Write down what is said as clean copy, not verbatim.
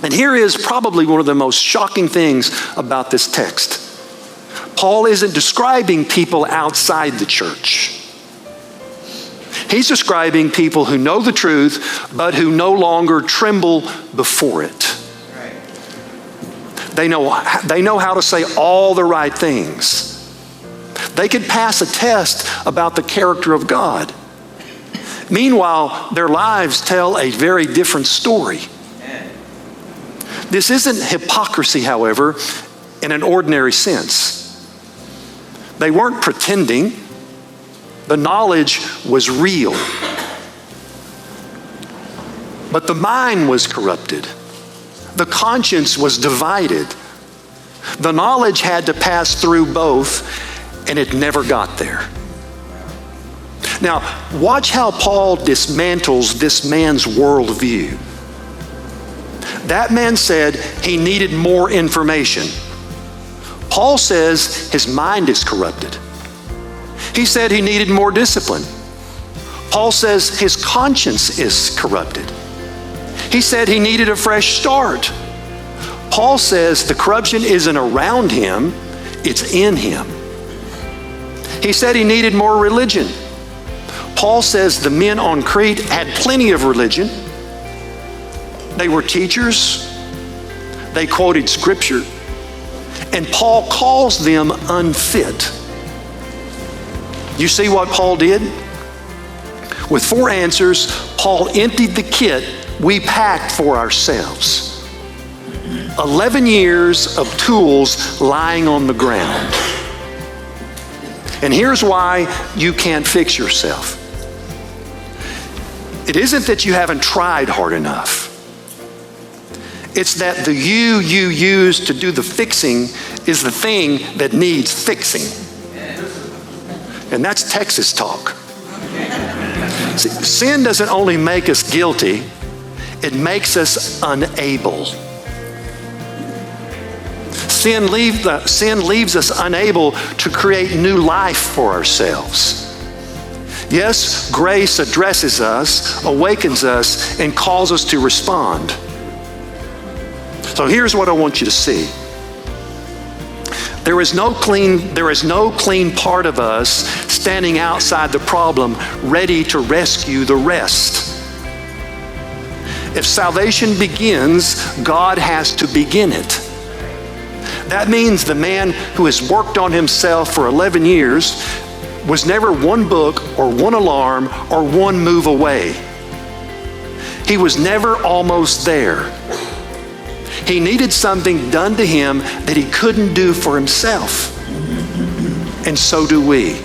And here is probably one of the most shocking things about this text. Paul isn't describing people outside the church. He's describing people who know the truth, but who no longer tremble before it. They know how to say all the right things. They could pass a test about the character of God. Meanwhile, their lives tell a very different story. This isn't hypocrisy, however, in an ordinary sense. They weren't pretending. The knowledge was real. But the mind was corrupted. The conscience was divided. The knowledge had to pass through both, and it never got there. Now, watch how Paul dismantles this man's worldview. That man said he needed more information. Paul says his mind is corrupted. He said he needed more discipline. Paul says his conscience is corrupted. He said he needed a fresh start. Paul says the corruption isn't around him, it's in him. He said he needed more religion. Paul says the men on Crete had plenty of religion. They were teachers. They quoted scripture. And Paul calls them unfit. You see what Paul did? With 4 answers, Paul emptied the kit we packed for ourselves. 11 years of tools lying on the ground. And here's why you can't fix yourself. It isn't that you haven't tried hard enough. It's that the you use to do the fixing is the thing that needs fixing. And that's Texas talk. See, sin doesn't only make us guilty, it makes us unable. Sin leaves us unable to create new life for ourselves. Yes, grace addresses us, awakens us, and calls us to respond. So here's what I want you to see. There is no clean part of us standing outside the problem, ready to rescue the rest. If salvation begins, God has to begin it. That means the man who has worked on himself for 11 years was never one book or one alarm or one move away. He was never almost there. He needed something done to him that he couldn't do for himself. And so do we.